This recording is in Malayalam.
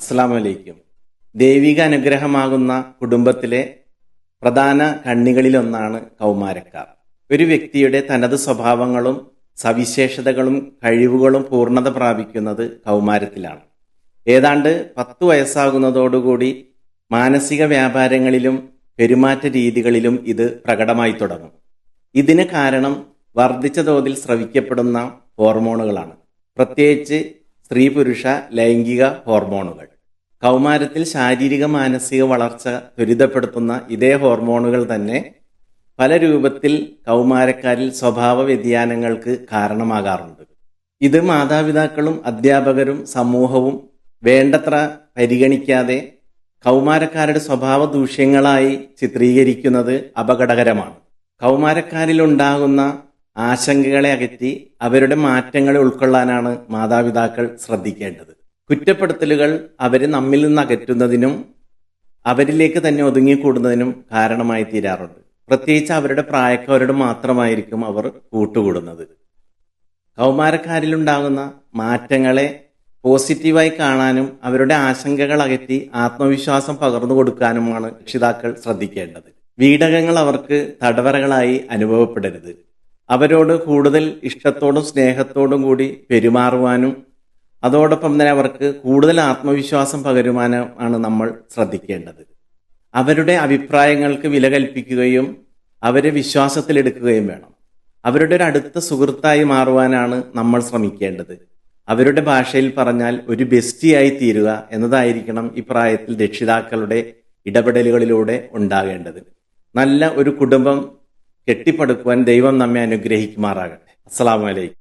അസ്സലാമു അലൈക്കും. ദൈവിക അനുഗ്രഹമാകുന്ന കുടുംബത്തിലെ പ്രധാന കണ്ണികളിലൊന്നാണ് കൗമാരക്കാർ. ഒരു വ്യക്തിയുടെ തനത് സ്വഭാവങ്ങളും സവിശേഷതകളും കഴിവുകളും പൂർണ്ണത പ്രാപിക്കുന്നത് കൗമാരത്തിലാണ്. ഏതാണ്ട് 10 വയസ്സാകുന്നതോടുകൂടി മാനസിക വ്യാപാരങ്ങളിലും പെരുമാറ്റ രീതികളിലും ഇത് പ്രകടമായി തുടങ്ങും. ഇതിന് കാരണം വർദ്ധിച്ച തോതിൽ സ്രവിക്കപ്പെടുന്ന ഹോർമോണുകളാണ്, പ്രത്യേകിച്ച് സ്ത്രീ പുരുഷ ലൈംഗിക ഹോർമോണുകൾ. കൗമാരത്തിൽ ശാരീരിക മാനസിക വളർച്ച ത്വരിതപ്പെടുത്തുന്ന ഇതേ ഹോർമോണുകൾ തന്നെ പല രൂപത്തിൽ കൗമാരക്കാരിൽ സ്വഭാവ വ്യതിയാനങ്ങൾക്ക് കാരണമാകാറുണ്ട്. ഇത് മാതാപിതാക്കളും അധ്യാപകരും സമൂഹവും വേണ്ടത്ര പരിഗണിക്കാതെ കൗമാരക്കാരുടെ സ്വഭാവ ദൂഷ്യങ്ങളായി ചിത്രീകരിക്കുന്നത് അപകടകരമാണ്. കൗമാരക്കാരിലുണ്ടാകുന്ന ആശങ്കകളെ അകറ്റി അവരുടെ മാറ്റങ്ങളെ ഉൾക്കൊള്ളാനാണ് മാതാപിതാക്കൾ ശ്രദ്ധിക്കേണ്ടത്. കുറ്റപ്പെടുത്തലുകൾ അവരെ നമ്മിൽ നിന്ന് അകറ്റുന്നതിനും അവരിലേക്ക് തന്നെ ഒതുങ്ങിക്കൂടുന്നതിനും കാരണമായി തീരാറുണ്ട്. പ്രത്യേകിച്ച് അവരുടെ പ്രായക്കാരോട് മാത്രമായിരിക്കും അവർ കൂട്ടുകൂടുന്നത്. കൗമാരക്കാരിലുണ്ടാകുന്ന മാറ്റങ്ങളെ പോസിറ്റീവായി കാണാനും അവരുടെ ആശങ്കകൾ അകറ്റി ആത്മവിശ്വാസം പകർന്നു കൊടുക്കാനുമാണ് രക്ഷിതാക്കൾ ശ്രദ്ധിക്കേണ്ടത്. വീടകങ്ങൾ അവർക്ക് തടവറകളായി അനുഭവപ്പെടരുത്. അവരോട് കൂടുതൽ ഇഷ്ടത്തോടും സ്നേഹത്തോടും കൂടി പെരുമാറുവാനും അതോടൊപ്പം തന്നെ അവർക്ക് കൂടുതൽ ആത്മവിശ്വാസം പകരുവാനും ആണ് നമ്മൾ ശ്രദ്ധിക്കേണ്ടത്. അവരുടെ അഭിപ്രായങ്ങൾക്ക് വില കൽപ്പിക്കുകയും അവരെ വിശ്വാസത്തിലെടുക്കുകയും വേണം. അവരുടെ ഒരു അടുത്ത സുഹൃത്തായി മാറുവാനാണ് നമ്മൾ ശ്രമിക്കേണ്ടത്. അവരുടെ ഭാഷയിൽ പറഞ്ഞാൽ ഒരു ബെസ്റ്റിയായി തീരുക എന്നതായിരിക്കണം ഈ പ്രായത്തിൽ രക്ഷിതാക്കളുടെ ഇടപെടലുകളിലൂടെ ഉണ്ടാകേണ്ടത്. നല്ല ഒരു കുടുംബം കെട്ടിപ്പടുക്കുവാൻ ദൈവം നമ്മെ അനുഗ്രഹിക്കുമാറാകട്ടെ. അസ്സലാമു അലൈക്കും.